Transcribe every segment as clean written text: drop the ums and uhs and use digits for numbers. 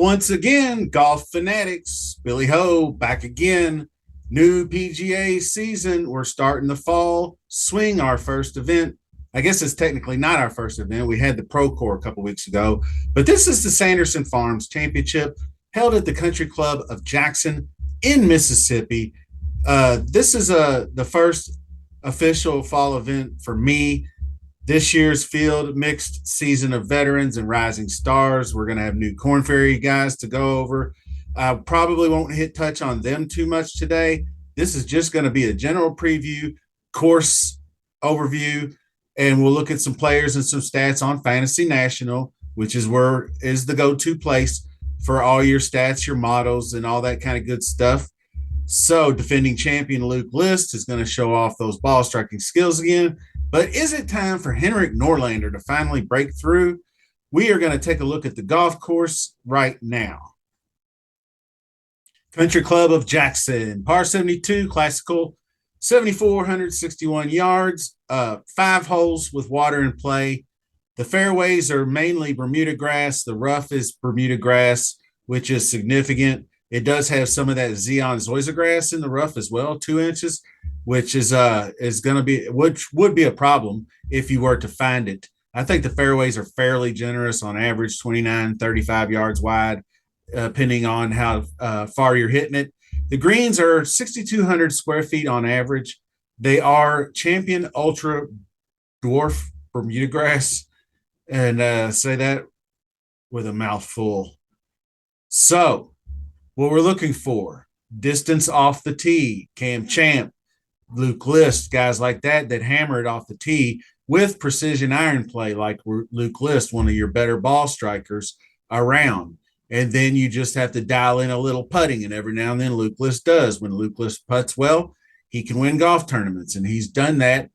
once again, golf fanatics, Billy Ho back again. New PGA season. We're starting the fall swing, our first event. I guess it's technically not our first event. We had the Pro Core a couple weeks ago, but this is the Sanderson Farms Championship held at the Country Club of Jackson in Mississippi. This is the first official fall event for me. This year's field, mixed season of veterans and rising stars. We're going to have new Corn Ferry guys to go over. I probably won't touch on them too much today. This is just going to be a general preview, course overview, and we'll look at some players and some stats on Fantasy National, which is the go-to place for all your stats, your models, and all that kind of good stuff. So defending champion Luke List is going to show off those ball striking skills again. But is it time for Henrik Norlander to finally break through? We are going to take a look at the golf course right now. Country Club of Jackson, par 72, classical, 7,461 yards, 5 holes with water in play. The fairways are mainly Bermuda grass. The rough is Bermuda grass, which is significant. It does have some of that Zeon Zoysia grass in the rough as well, 2 inches, which is going to be, which would be a problem if you were to find it. I think the fairways are fairly generous on average, 29, 35 yards wide, depending on how far you're hitting it. The greens are 6,200 square feet on average. They are Champion Ultra Dwarf Bermuda grass, and say that with a mouthful. So, what we're looking for, distance off the tee, Cam Champ, Luke List, guys like that hammer it off the tee with precision iron play, like Luke List, one of your better ball strikers around. And then you just have to dial in a little putting, and every now and then Luke List does. When Luke List putts well, he can win golf tournaments, and he's done that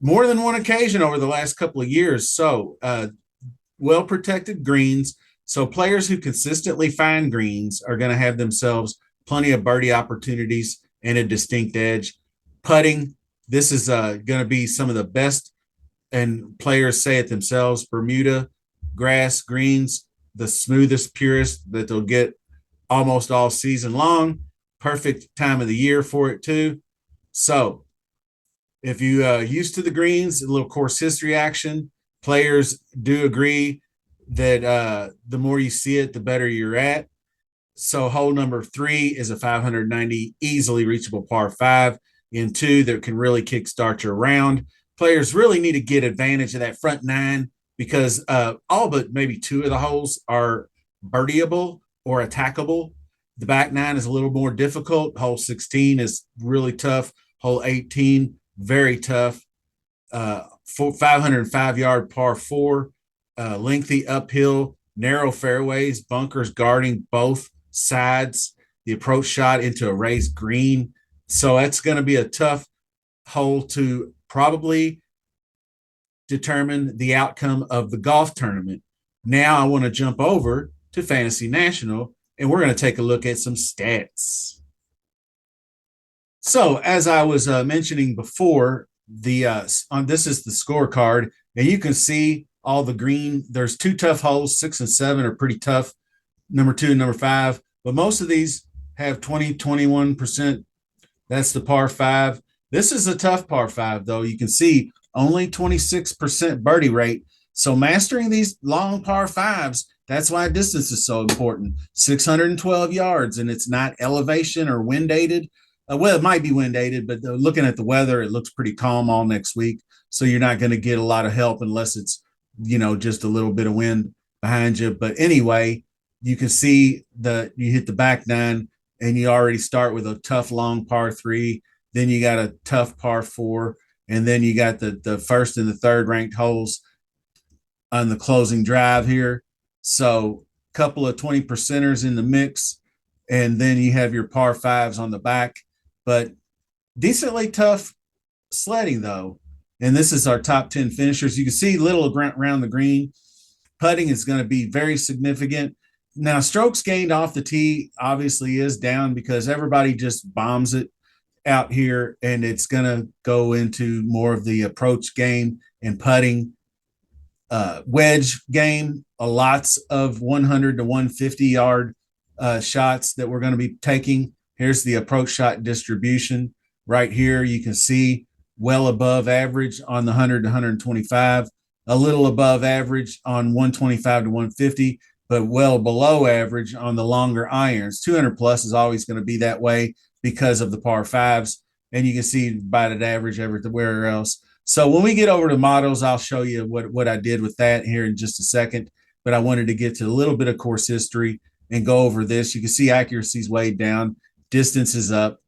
more than one occasion over the last couple of years. So well-protected greens. So players who consistently find greens are going to have themselves plenty of birdie opportunities and a distinct edge. Putting, this is going to be some of the best, and players say it themselves, Bermuda grass greens, the smoothest, purest that they'll get almost all season long. Perfect time of the year for it too. So if you used to the greens, a little course history action, players do agree that the more you see it, the better you're at. So hole number 3 is a 590 easily reachable par 5 in 2 that can really kickstart your round. Players really need to get advantage of that front 9 because all but maybe 2 of the holes are birdieable or attackable. The back 9 is a little more difficult. Hole 16 is really tough. Hole 18, very tough. 505-yard par 4. Lengthy uphill, narrow fairways, bunkers guarding both sides, the approach shot into a raised green. So that's going to be a tough hole to probably determine the outcome of the golf tournament. Now I want to jump over to Fantasy National, and we're going to take a look at some stats. So as I was mentioning before, this is the scorecard, and you can see all the green. There's 2 tough holes. 6 and 7 are pretty tough. Number 2 and number 5. But most of these have 20, 21%. That's the par 5. This is a tough par 5, though. You can see only 26% birdie rate. So mastering these long par 5s, that's why distance is so important. 612 yards, and it's not elevation or wind aided. Well, it might be wind aided, but looking at the weather, it looks pretty calm all next week. So you're not going to get a lot of help unless it's just a little bit of wind behind you. But anyway, you can see that you hit the back 9 and you already start with a tough long par 3. Then you got a tough par 4. And then you got the first and the third ranked holes on the closing drive here. So a couple of 20%ers in the mix. And then you have your par 5s on the back. But decently tough sledding, though. And this is our top 10 finishers. You can see little around the green. Putting is going to be very significant. Now, strokes gained off the tee obviously is down because everybody just bombs it out here, and it's going to go into more of the approach game and putting. wedge game, lots of 100 to 150 yard shots that we're going to be taking. Here's the approach shot distribution. Right here, you can see well above average on the 100 to 125, a little above average on 125 to 150, but well below average on the longer irons. 200 plus is always going to be that way because of the par fives. And you can see batted average everywhere else. So when we get over to models, I'll show you what I did with that here in just a second. But I wanted to get to a little bit of course history and go over this. You can see accuracy's way down, distance is up.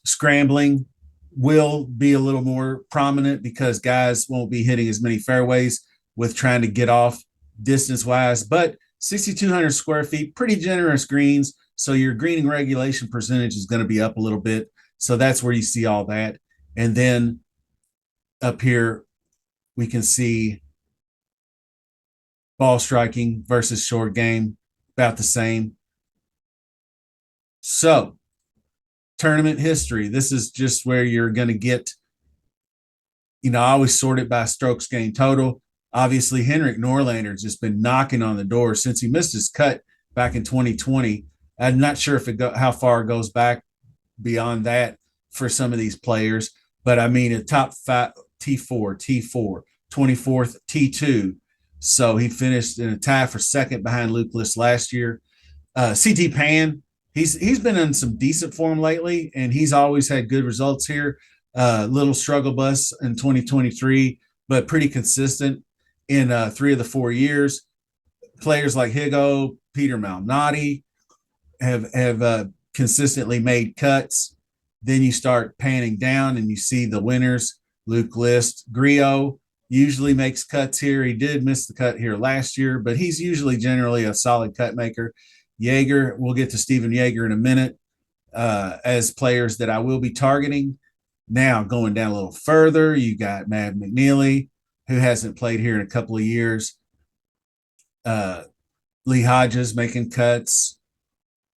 Scrambling will be a little more prominent because guys won't be hitting as many fairways with trying to get off distance wise. But 6,200 square feet, pretty generous greens. So your greening regulation percentage is going to be up a little bit. So that's where you see all that. And then up here, we can see ball striking versus short game, about the same. So tournament history, this is just where you're going to get, I always sort it by strokes gained total. Obviously, Henrik Norlander's just been knocking on the door since he missed his cut back in 2020. I'm not sure if how far it goes back beyond that for some of these players, but I mean, a top five, T4, 24th, T2. So he finished in a tie for second behind Luke List last year. CT Pan, he's been in some decent form lately, and he's always had good results here. Little struggle bus in 2023, but pretty consistent in 3 of the 4 years. Players like Higo, Peter Malnati have consistently made cuts. Then you start panning down and you see the winners. Luke List, Griot usually makes cuts here. He did miss the cut here last year, but he's usually generally a solid cut maker. Yeager, we'll get to Steven Yeager in a minute, as players that I will be targeting. Now, going down a little further, you got Matt McNeely, who hasn't played here in a couple of years. Lee Hodges making cuts.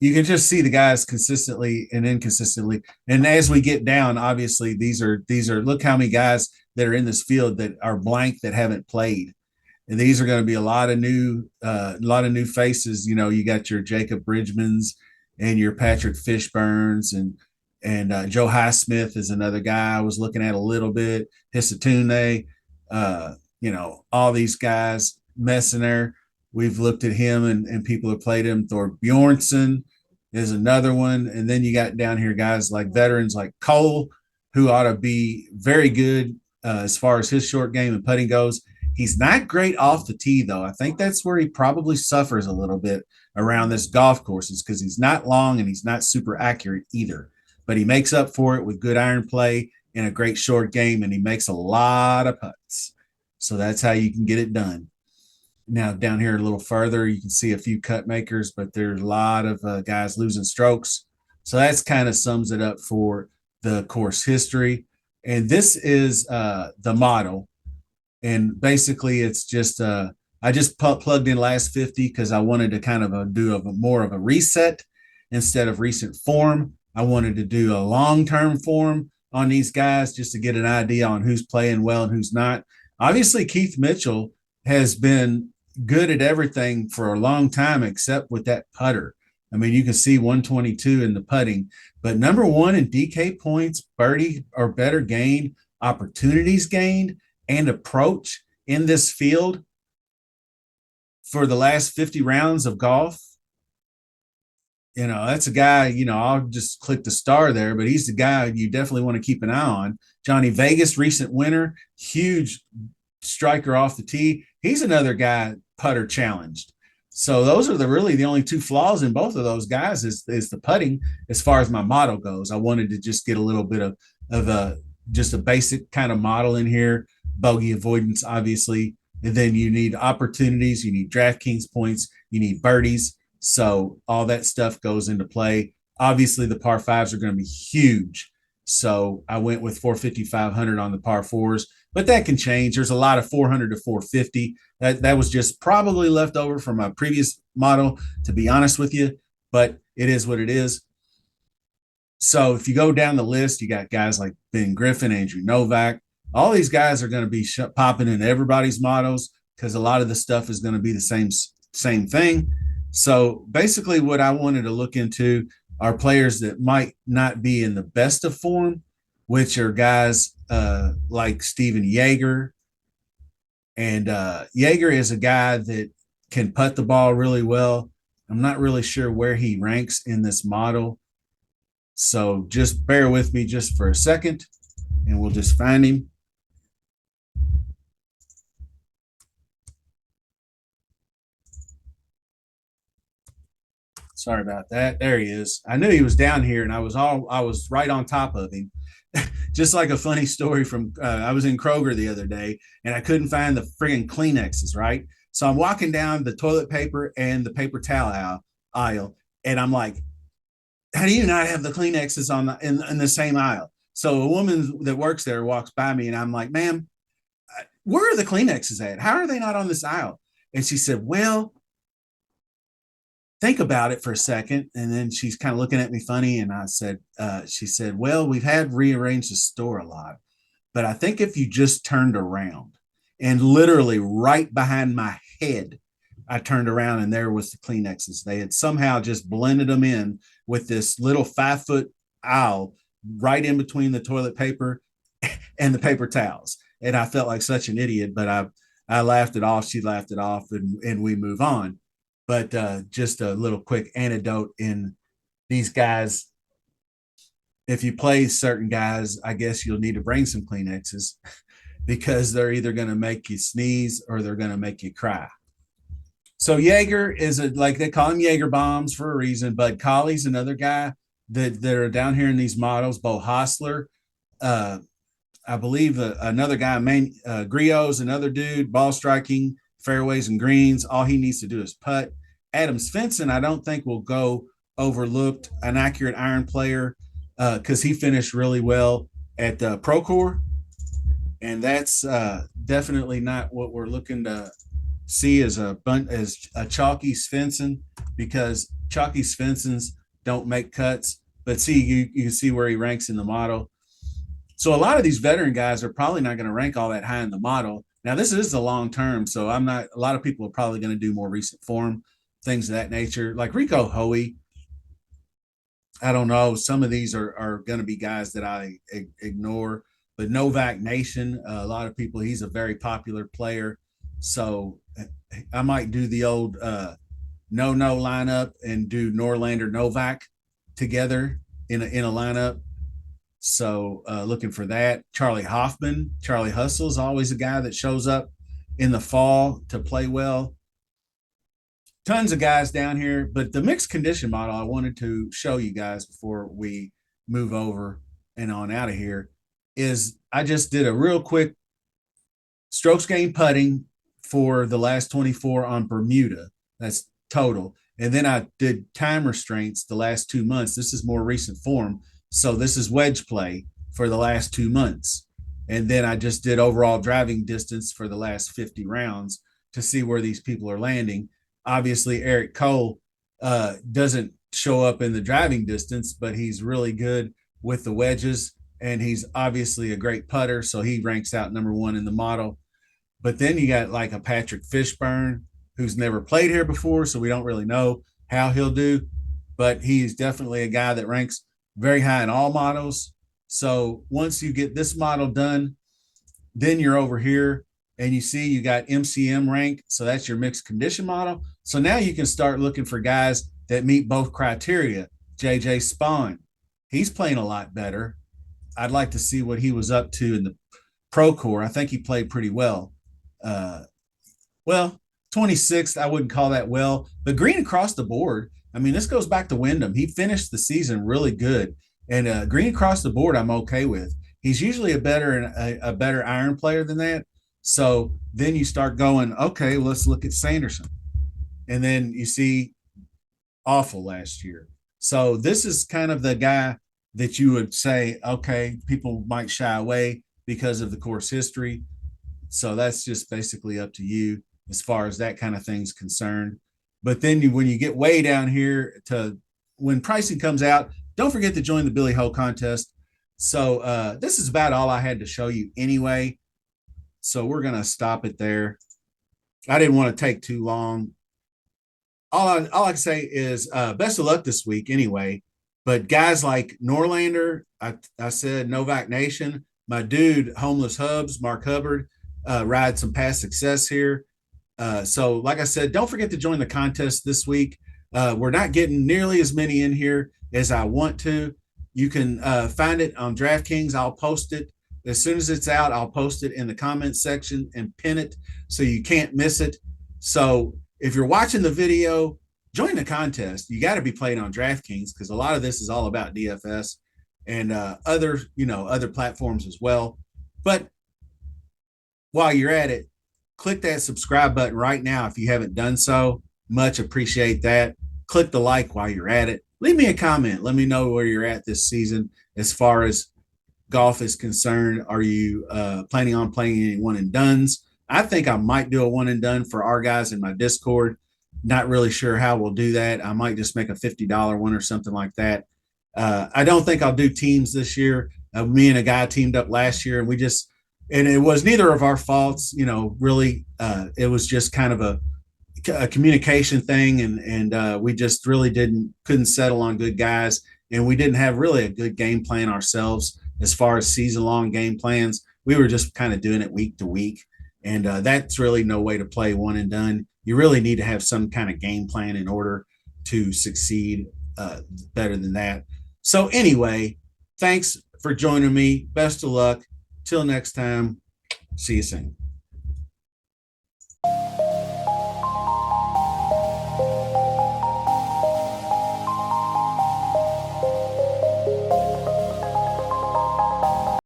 You can just see the guys consistently and inconsistently. And as we get down, obviously, these are look how many guys that are in this field that are blank that haven't played. And these are going to be a lot of new faces. You got your Jacob Bridgmans and your Patrick Fishburns and Joe Highsmith is another guy I was looking at a little bit. Hisatune, all these guys. Messner, we've looked at him and people have played him. Thor Bjornsson is another one. And then you got down here guys like veterans like Cole, who ought to be very good as far as his short game and putting goes. He's not great off the tee, though. I think that's where he probably suffers a little bit around this golf courses because he's not long and he's not super accurate either. But he makes up for it with good iron play and a great short game, and he makes a lot of putts. So that's how you can get it done. Now, down here a little further, you can see a few cut makers, but there's a lot of guys losing strokes. So that's kind of sums it up for the course history. And this is the model. And basically, it's just I just plugged in last 50 because I wanted to kind of do more of a reset instead of recent form. I wanted to do a long-term form on these guys just to get an idea on who's playing well and who's not. Obviously, Keith Mitchell has been good at everything for a long time, except with that putter. I mean, you can see 122 in the putting, but number one in DK points, birdie or better gained, opportunities gained, and approach in this field for the last 50 rounds of golf. That's a guy, I'll just click the star there, but he's the guy you definitely want to keep an eye on. Johnny Vegas, recent winner, huge striker off the tee. He's another guy putter challenged. So those are really the only two flaws in both of those guys is the putting as far as my model goes. I wanted to just get a little bit of just a basic kind of model in here. Bogey avoidance, obviously. And then you need opportunities, you need DraftKings points, you need birdies. So all that stuff goes into play. Obviously, the par fives are going to be huge. So I went with 450, 500 on the par fours, but that can change. There's a lot of 400 to 450. That was just probably left over from my previous model, to be honest with you, but it is what it is. So if you go down the list, you got guys like Ben Griffin, Andrew Novak, All these guys are going to be popping in everybody's models because a lot of the stuff is going to be the same thing. So basically, what I wanted to look into are players that might not be in the best of form, which are guys like Steven Yeager. And Yeager is a guy that can putt the ball really well. I'm not really sure where he ranks in this model. So just bear with me just for a second and we'll just find him. Sorry about that. There he is. I knew he was down here, and I was right on top of him. Just like a funny story from I was in Kroger the other day, and I couldn't find the friggin' Kleenexes. Right, so I'm walking down the toilet paper and the paper towel aisle, and I'm like, "How do you not have the Kleenexes on in the same aisle?" So a woman that works there walks by me, and I'm like, "Ma'am, where are the Kleenexes at? How are they not on this aisle?" And she said, "Well, think about it for a second." And then she's kind of looking at me funny. And she said, "Well, we've had rearranged the store a lot, but I think if you just turned around," and literally right behind my head, I turned around and there was the Kleenexes. They had somehow just blended them in with this little 5 foot aisle right in between the toilet paper and the paper towels. And I felt like such an idiot, but I laughed it off. She laughed it off, and we move on. But just a little quick anecdote in these guys. If you play certain guys, I guess you'll need to bring some Kleenexes because they're either going to make you sneeze or they're going to make you cry. So Yeager is like they call him Jaeger bombs for a reason. Bud Colley's another guy that are down here in these models. Bo Hostler, uh, I believe another guy, Griot's another dude, ball striking, fairways and greens. All he needs to do is putt. Adam Svensson, I don't think will go overlooked, an accurate iron player, because he finished really well at Procore. And that's definitely not what we're looking to see as a chalky Svensson, because chalky Svenssons don't make cuts. But see, you see where he ranks in the model. So a lot of these veteran guys are probably not going to rank all that high in the model. Now this is the long term, so I'm not. A lot of people are probably going to do more recent form, things of that nature. Like Rico Hoey, I don't know. Some of these are going to be guys that I ignore, but Novak Nation, a lot of people. He's a very popular player, so I might do the old no lineup and do Norlander Novak together in a lineup. So looking for that. Charlie Hoffman, Charlie Hustle is always a guy that shows up in the fall to play well. Tons of guys down here, but the mixed condition model I wanted to show you guys before we move over and on out of here is I just did a real quick strokes gained putting for the last 24 on Bermuda. That's total. And then I did time restraints the last 2 months. This is more recent form. So this is wedge play for the last 2 months. And then I just did overall driving distance for the last 50 rounds to see where these people are landing. Obviously, Eric Cole doesn't show up in the driving distance, but he's really good with the wedges. And he's obviously a great putter. So he ranks out number one in the model. But then you got like a Patrick Fishburne who's never played here before. So we don't really know how he'll do. But he's definitely a guy that ranks very high in all models. So once you get this model done, then you're over here and you see you got MCM rank. So that's your mixed condition model. So now you can start looking for guys that meet both criteria. JJ Spawn, he's playing a lot better. I'd like to see what he was up to in the Procore. I think he played pretty well. Well, 26th, I wouldn't call that well, but green across the board. I mean, this goes back to Wyndham. He finished the season really good, and green across the board, I'm okay with. He's usually a better iron player than that. So then you start going, okay, let's look at Sanderson, and then you see awful last year. So this is kind of the guy that you would say, okay, people might shy away because of the course history. So that's just basically up to you as far as that kind of thing's concerned. But then when you get way down here to when pricing comes out, don't forget to join the Billy Ho contest. So this is about all I had to show you anyway. So we're going to stop it there. I didn't want to take too long. All I can say is best of luck this week anyway. But guys like Norlander, I said Novak Nation, my dude, Homeless Hubs, Mark Hubbard, ride some past success here. So, like I said, don't forget to join the contest this week. We're not getting nearly as many in here as I want to. You can find it on DraftKings. I'll post it as soon as it's out. I'll post it in the comments section and pin it so you can't miss it. So, if you're watching the video, join the contest. You got to be playing on DraftKings because a lot of this is all about DFS and other platforms as well. But while you're at it, click that subscribe button right now if you haven't done so. Much appreciate that. Click the like while you're at it. Leave me a comment. Let me know where you're at this season as far as golf is concerned. Are you planning on playing any one and dones? I think I might do a one and done for our guys in my Discord. Not really sure how we'll do that. I might just make a $50 one or something like that. I don't think I'll do teams this year. Me and a guy teamed up last year, and and it was neither of our faults, really. It was just kind of a communication thing, and we just really couldn't settle on good guys, and we didn't have really a good game plan ourselves as far as season-long game plans. We were just kind of doing it week to week, and that's really no way to play one and done. You really need to have some kind of game plan in order to succeed better than that. So anyway, thanks for joining me. Best of luck. Till next time, see you soon.